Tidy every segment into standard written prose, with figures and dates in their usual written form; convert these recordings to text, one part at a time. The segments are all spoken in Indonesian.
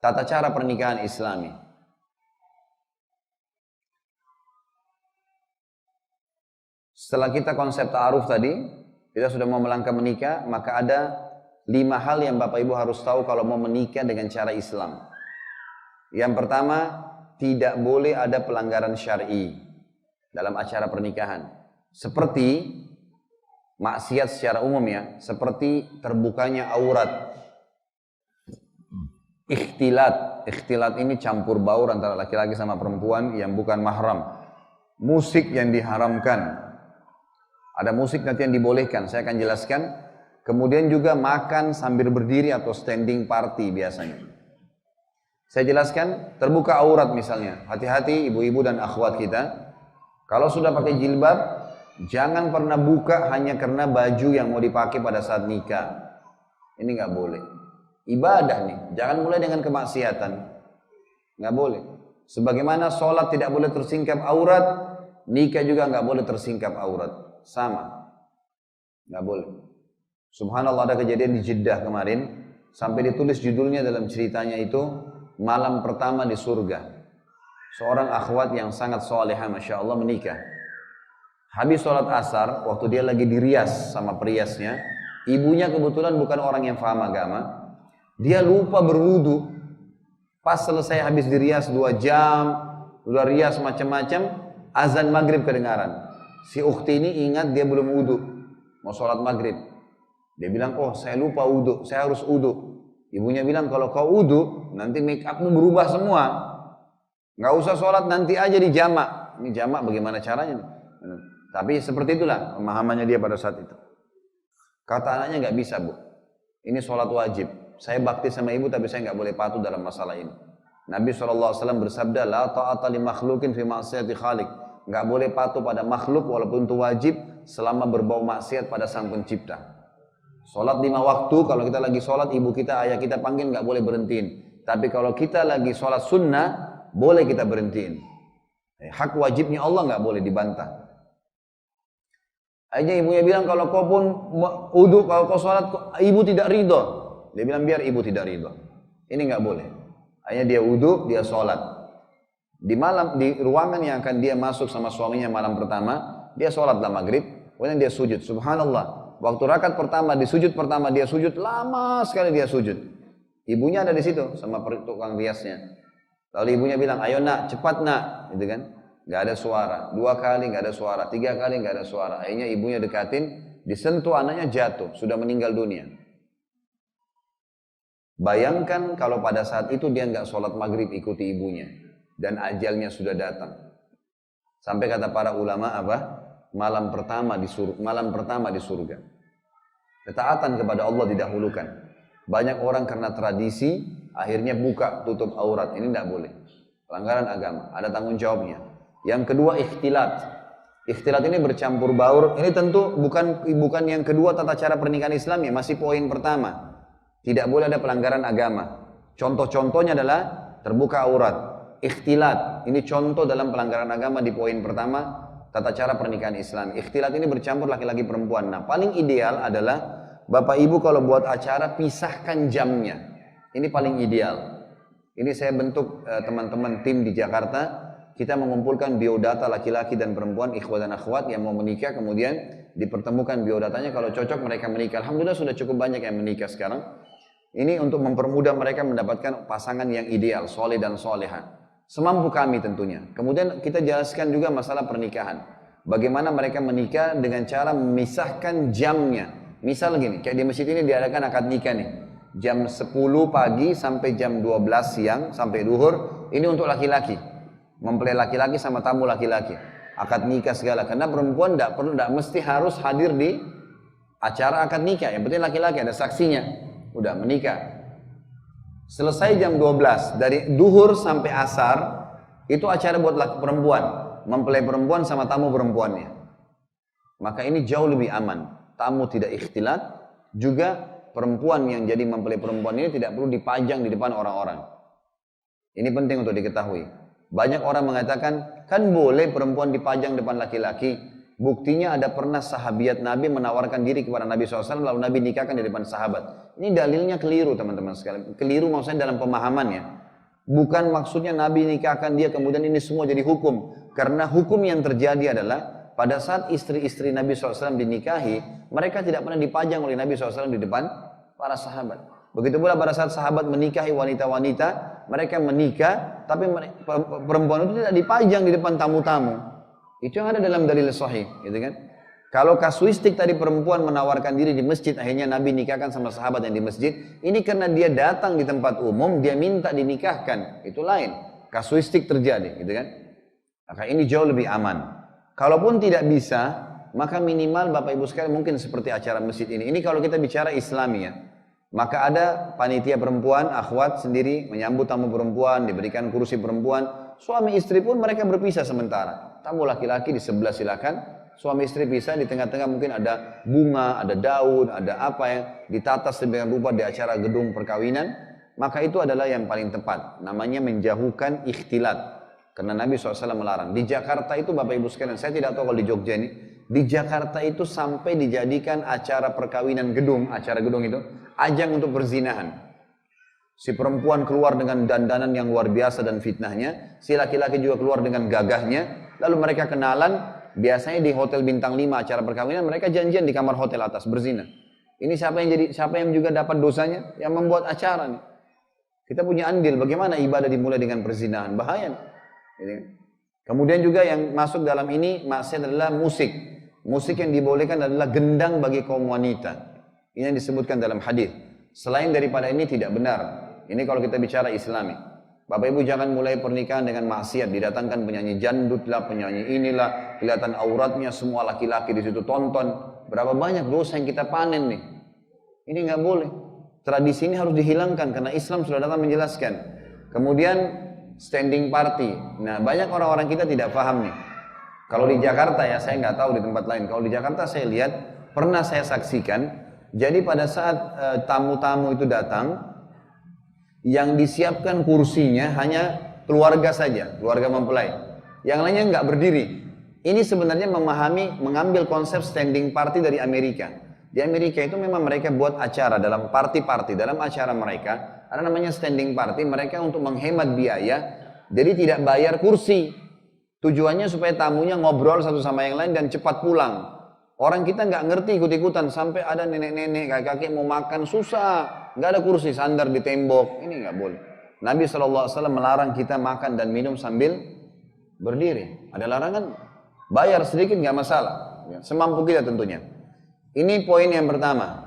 tata cara pernikahan Islami. Setelah kita konsep ta'aruf tadi, kita sudah mau melangkah menikah, maka ada 5 hal yang Bapak Ibu harus tahu kalau mau menikah dengan cara Islam. Yang pertama, tidak boleh ada pelanggaran syar'i dalam acara pernikahan. Seperti maksiat secara umum ya, seperti terbukanya aurat. Ikhtilat ini campur baur antara laki-laki sama perempuan yang bukan mahram. Musik yang diharamkan. Ada musik nanti yang dibolehkan, saya akan jelaskan. Kemudian juga makan sambil berdiri atau standing party biasanya. Saya jelaskan, terbuka aurat misalnya. Hati-hati ibu-ibu dan akhwat kita. Kalau sudah pakai jilbab, jangan pernah buka hanya karena baju yang mau dipakai pada saat nikah. Ini nggak boleh. Ibadah nih, jangan mulai dengan kemaksiatan. Nggak boleh. Sebagaimana sholat tidak boleh tersingkap aurat, nikah juga nggak boleh tersingkap aurat. Sama. Nggak boleh. Subhanallah, ada kejadian di Jeddah kemarin, sampai ditulis judulnya dalam ceritanya itu, malam pertama di surga. Seorang akhwat yang sangat solehah, Masya Allah, menikah. Habis sholat asar, waktu dia lagi dirias sama periasnya, ibunya kebetulan bukan orang yang paham agama, dia lupa berwudu. Pas selesai habis dirias 2 jam, udah rias macam-macam, azan maghrib kedengaran. Si ukhti ini ingat dia belum wudu, mau sholat maghrib. Dia bilang, oh saya lupa wudu, saya harus wudu. Ibunya bilang, kalau kau wudu, nanti make upmu berubah semua. Nggak usah sholat, nanti aja di jamak. Ini jamak bagaimana caranya? Tapi seperti itulah pemahamannya dia pada saat itu. Kata anaknya, nggak bisa bu, ini sholat wajib. Saya bakti sama ibu tapi saya nggak boleh patuh dalam masalah ini. Nabi SAW bersabda, la ta'ata li makhlukin fi ma'siyati khaliq. Nggak boleh patuh pada makhluk walaupun itu wajib selama berbau maksiat pada sang pencipta. Sholat 5 waktu, kalau kita lagi sholat ibu kita, ayah kita panggil nggak boleh berhentiin. Tapi kalau kita lagi sholat sunnah, boleh kita berhentiin. Hak wajibnya Allah nggak boleh dibantah. Akhirnya ibunya bilang, kalau kau pun wudu, kalau kau sholat, ibu tidak ridho. Dia bilang, biar ibu tidak ridho. Ini nggak boleh. Akhirnya dia wudu, dia sholat. Di ruangan yang akan dia masuk sama suaminya malam pertama, dia sholatlah maghrib, kemudian dia sujud. Subhanallah, waktu rakaat pertama, di sujud pertama dia sujud, lama sekali dia sujud. Ibunya ada di situ sama tukang riasnya. Lalu ibunya bilang, ayo nak, cepat nak, gitu kan? Gak ada suara. 2 kali gak ada suara, 3 kali gak ada suara. Akhirnya ibunya dekatin, disentuh, anaknya jatuh, sudah meninggal dunia. Bayangkan kalau pada saat itu dia nggak sholat maghrib ikuti ibunya, dan ajalnya sudah datang. Sampai kata para ulama apa? Malam pertama di surga. Ketaatan kepada Allah didahulukan. Banyak orang karena tradisi akhirnya buka tutup aurat, ini tidak boleh. Pelanggaran agama, ada tanggung jawabnya. Yang kedua, ikhtilat. Ikhtilat ini bercampur baur. Ini tentu bukan yang kedua tata cara pernikahan Islam ya, masih poin pertama. Tidak boleh ada pelanggaran agama. Contoh-contohnya adalah terbuka aurat, ikhtilat. Ini contoh dalam pelanggaran agama di poin pertama tata cara pernikahan Islam. Ikhtilat ini bercampur laki-laki perempuan. Nah, paling ideal adalah Bapak Ibu kalau buat acara pisahkan jamnya. Ini paling ideal. Ini saya bentuk teman-teman tim di Jakarta. Kita mengumpulkan biodata laki-laki dan perempuan, ikhwat dan akhwat yang mau menikah, kemudian dipertemukan biodatanya, kalau cocok mereka menikah. Alhamdulillah sudah cukup banyak yang menikah sekarang. Ini untuk mempermudah mereka mendapatkan pasangan yang ideal, soleh dan soleha. Semampu kami tentunya. Kemudian kita jelaskan juga masalah pernikahan. Bagaimana mereka menikah dengan cara memisahkan jamnya. Misal gini, kayak di masjid ini diadakan akad nikah nih. Jam 10 pagi sampai jam 12 siang, sampai duhur. Ini untuk laki-laki. Mempelai laki-laki sama tamu laki-laki. Akad nikah segala. Karena perempuan tidak mesti harus hadir di acara akad nikah. Yang penting laki-laki ada saksinya. Udah menikah. Selesai jam 12, dari duhur sampai asar, itu acara buat perempuan. Mempelai perempuan sama tamu perempuannya. Maka ini jauh lebih aman. Tamu tidak ikhtilat, juga perempuan yang jadi mempelai perempuan ini tidak perlu dipajang di depan orang-orang. Ini penting untuk diketahui. Banyak orang mengatakan, kan boleh perempuan dipajang depan laki-laki. Buktinya ada pernah sahabiat Nabi menawarkan diri kepada Nabi SAW, lalu Nabi nikahkan di depan sahabat. Ini dalilnya keliru teman-teman sekalian. Keliru maksudnya dalam pemahamannya. Bukan maksudnya Nabi nikahkan dia kemudian ini semua jadi hukum. Karena hukum yang terjadi adalah pada saat istri-istri Nabi SAW dinikahi, mereka tidak pernah dipajang oleh Nabi SAW di depan para sahabat. Begitu pula pada saat sahabat menikahi wanita-wanita, mereka menikah, tapi perempuan itu tidak dipajang di depan tamu-tamu. Itu yang ada dalam dalil sahih, gitu kan? Kalau kasuistik tadi perempuan menawarkan diri di masjid, akhirnya Nabi nikahkan sama sahabat yang di masjid, ini karena dia datang di tempat umum, dia minta dinikahkan, itu lain. Kasuistik terjadi, gitu kan? Maka ini jauh lebih aman. Kalaupun tidak bisa, maka minimal Bapak Ibu sekalian mungkin seperti acara masjid ini. Ini kalau kita bicara Islami ya. Maka ada panitia perempuan, akhwat sendiri menyambut tamu perempuan, diberikan kursi perempuan. Suami istri pun mereka berpisah sementara. Tamu laki-laki di sebelah silakan, suami istri pisah, di tengah-tengah mungkin ada bunga, ada daun, ada apa yang ditata sedemikian rupa di acara gedung perkawinan. Maka itu adalah yang paling tepat. Namanya menjauhkan ikhtilat. Karena Nabi SAW melarang. Di Jakarta itu Bapak Ibu sekalian, saya tidak tahu kalau di Jogja ini, di Jakarta itu sampai dijadikan acara perkawinan gedung, acara gedung itu, ajang untuk perzinahan. Si perempuan keluar dengan dandanan yang luar biasa dan fitnahnya, si laki-laki juga keluar dengan gagahnya, lalu mereka kenalan, biasanya di hotel bintang 5 acara perkawinan, mereka janjian di kamar hotel atas berzina. Ini siapa yang juga dapat dosanya? Yang membuat acara nih. Kita punya andil, bagaimana ibadah dimulai dengan perzinahan? Bahaya nih. Kemudian juga yang masuk dalam ini maksiat adalah musik. Musik yang dibolehkan adalah gendang bagi kaum wanita. Ini yang disebutkan dalam hadis. Selain daripada ini tidak benar. Ini kalau kita bicara Islami. Bapak Ibu jangan mulai pernikahan dengan maksiat, didatangkan penyanyi jandut lah, penyanyi inilah, kelihatan auratnya semua laki-laki di situ tonton. Berapa banyak dosa yang kita panen nih. Ini nggak boleh. Tradisi ini harus dihilangkan karena Islam sudah datang menjelaskan. Kemudian standing party. Nah, banyak orang-orang kita tidak paham nih. Kalau di Jakarta ya, saya nggak tahu di tempat lain. Kalau di Jakarta saya lihat, pernah saya saksikan. Jadi pada saat tamu-tamu itu datang, yang disiapkan kursinya hanya keluarga saja, keluarga mempelai. Yang lainnya nggak berdiri. Ini sebenarnya mengambil konsep standing party dari Amerika. Di Amerika itu memang mereka buat acara dalam party-party, dalam acara mereka ada namanya standing party, mereka untuk menghemat biaya, jadi tidak bayar kursi. Tujuannya supaya tamunya ngobrol satu sama yang lain dan cepat pulang. Orang kita nggak ngerti ikut-ikutan, sampai ada nenek-nenek, kakek-kakek mau makan susah, nggak ada kursi, sandar di tembok, ini nggak boleh. Nabi SAW melarang kita makan dan minum sambil berdiri. Ada larangan, bayar sedikit nggak masalah, semampu kita tentunya. Ini poin yang pertama.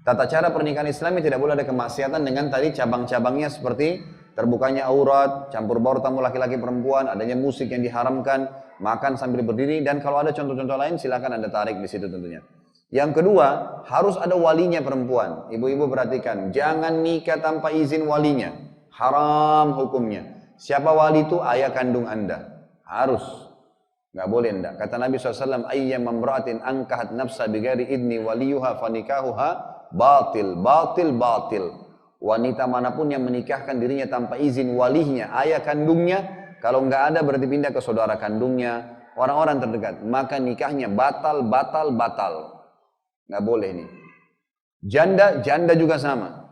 Tata cara pernikahan Islami tidak boleh ada kemaksiatan dengan tadi cabang-cabangnya seperti terbukanya aurat, campur baur tamu laki-laki perempuan, adanya musik yang diharamkan, makan sambil berdiri, dan kalau ada contoh-contoh lain silakan Anda tarik di situ tentunya. Yang kedua, harus ada walinya perempuan. Ibu-ibu perhatikan, jangan nikah tanpa izin walinya. Haram hukumnya. Siapa wali itu? Ayah kandung Anda. Harus. Nggak boleh enggak. Kata Nabi SAW, ayyam mamra'atin angkahat nafsa bighairi idni waliyuha fanikahuha batil. Wanita manapun yang menikahkan dirinya tanpa izin walinya, ayah kandungnya, kalau nggak ada berarti pindah ke saudara kandungnya, orang-orang terdekat, maka nikahnya batal. Nggak boleh nih. Janda juga sama.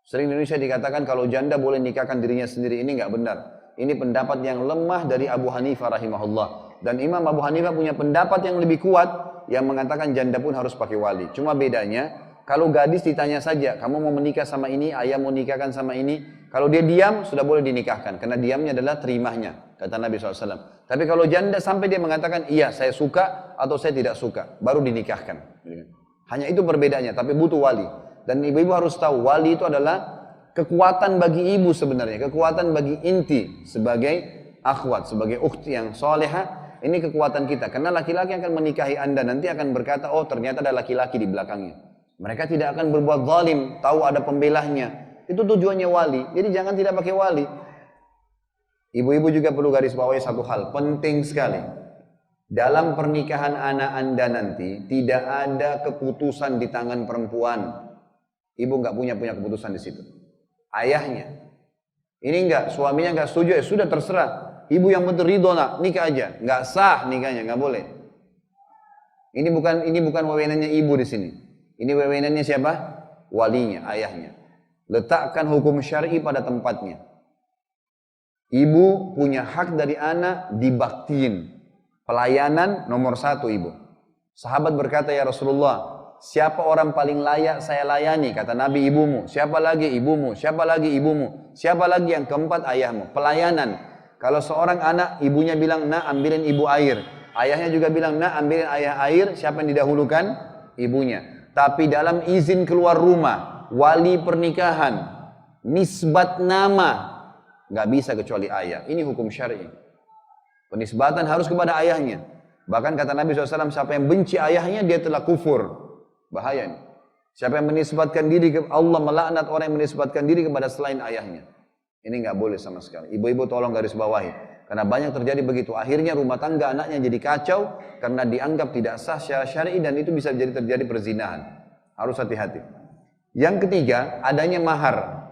Sering di Indonesia dikatakan kalau janda boleh nikahkan dirinya sendiri, ini nggak benar. Ini pendapat yang lemah dari Abu Hanifah rahimahullah. Dan Imam Abu Hanifah punya pendapat yang lebih kuat yang mengatakan janda pun harus pakai wali. Cuma bedanya, kalau gadis ditanya saja, kamu mau menikah sama ini, ayah mau nikahkan sama ini. Kalau dia diam, sudah boleh dinikahkan. Karena diamnya adalah terimahnya, kata Nabi SAW. Tapi kalau janda sampai dia mengatakan, iya saya suka atau saya tidak suka, baru dinikahkan. Hanya itu perbedaannya, tapi butuh wali. Dan ibu-ibu harus tahu, wali itu adalah kekuatan bagi ibu sebenarnya. Kekuatan bagi inti sebagai akhwat, sebagai ukhti yang solehah. Ini kekuatan kita, karena laki-laki akan menikahi Anda nanti akan berkata, oh ternyata ada laki-laki di belakangnya. Mereka tidak akan berbuat zalim, tahu ada pembelahnya. Itu tujuannya wali, jadi jangan tidak pakai wali. Ibu-ibu juga perlu garis bawahi satu hal, penting sekali. Dalam pernikahan anak Anda nanti, tidak ada keputusan di tangan perempuan. Ibu nggak punya keputusan di situ. Ayahnya. Ini enggak, suaminya nggak setuju, ya sudah terserah. Ibu yang betul ridho nak, nikah aja, nggak sah nikahnya, nggak boleh. Ini bukan wewenannya ibu di sini. Ini wewenannya siapa? Walinya, ayahnya. Letakkan hukum syar'i pada tempatnya. Ibu punya hak dari anak dibaktiin. Pelayanan nomor 1 ibu. Sahabat berkata, ya Rasulullah, siapa orang paling layak saya layani? Kata Nabi, ibumu. Siapa lagi? Ibumu. Siapa lagi? Ibumu. Siapa lagi? Yang keempat, ayahmu. Pelayanan. Kalau seorang anak, ibunya bilang, nak ambilin ibu air. Ayahnya juga bilang, nak ambilin ayah air. Siapa yang didahulukan? Ibunya. Tapi dalam izin keluar rumah, wali pernikahan, nisbat nama, nggak bisa kecuali ayah. Ini hukum syar'i. Penisbatan harus kepada ayahnya. Bahkan kata Nabi SAW, siapa yang benci ayahnya, dia telah kufur. Bahaya ini. Siapa yang menisbatkan diri ke Allah, melaknat orang yang menisbatkan diri kepada selain ayahnya. Ini nggak boleh sama sekali. Ibu-ibu tolong garis bawahi. Karena banyak terjadi begitu. Akhirnya rumah tangga anaknya jadi kacau, karena dianggap tidak sah secara syar'i, dan itu bisa jadi terjadi perzinahan. Harus hati-hati. Yang ketiga, adanya mahar.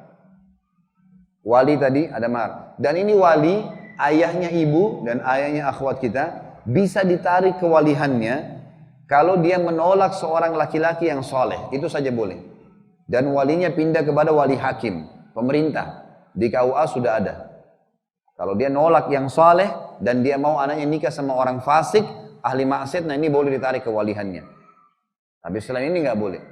Wali tadi ada mahar. Dan ini wali, ayahnya ibu dan ayahnya akhwat kita, bisa ditarik kewalihannya kalau dia menolak seorang laki-laki yang soleh. Itu saja boleh. Dan walinya pindah kepada wali hakim, pemerintah. Di KUA sudah ada. Kalau dia nolak yang soleh dan dia mau anaknya nikah sama orang fasik, ahli maksiat, nah ini boleh ditarik kewalihannya. Tapi selain ini nggak boleh.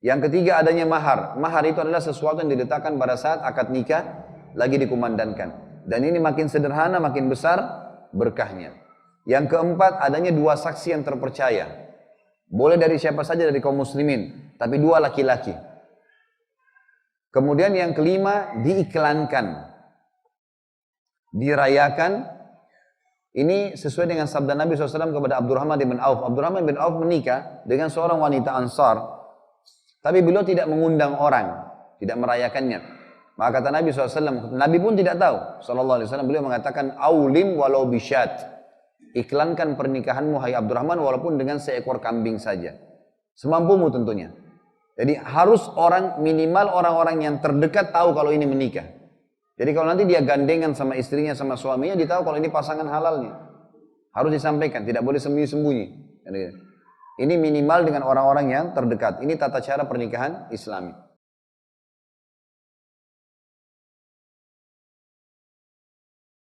Yang ketiga adanya mahar. Mahar itu adalah sesuatu yang diletakkan pada saat akad nikah lagi dikumandangkan. Dan ini makin sederhana, makin besar berkahnya. Yang keempat adanya 2 saksi yang terpercaya. Boleh dari siapa saja dari kaum muslimin, tapi 2 laki-laki. Kemudian yang kelima, diiklankan, dirayakan. Ini sesuai dengan sabda Nabi SAW kepada Abdurrahman bin Auf. Abdurrahman bin Auf menikah dengan seorang wanita Ansar, tapi beliau tidak mengundang orang, tidak merayakannya. Maka kata Nabi SAW, Nabi pun tidak tahu. SAW beliau mengatakan, aulim walau bisyat. Iklankan pernikahanmu hai Abdurrahman walaupun dengan seekor kambing saja. Semampumu tentunya. Jadi harus orang, minimal orang-orang yang terdekat tahu kalau ini menikah. Jadi kalau nanti dia gandengan sama istrinya, sama suaminya, dia tahu kalau ini pasangan halalnya. Harus disampaikan, tidak boleh sembunyi-sembunyi. Ini minimal dengan orang-orang yang terdekat. Ini tata cara pernikahan Islami.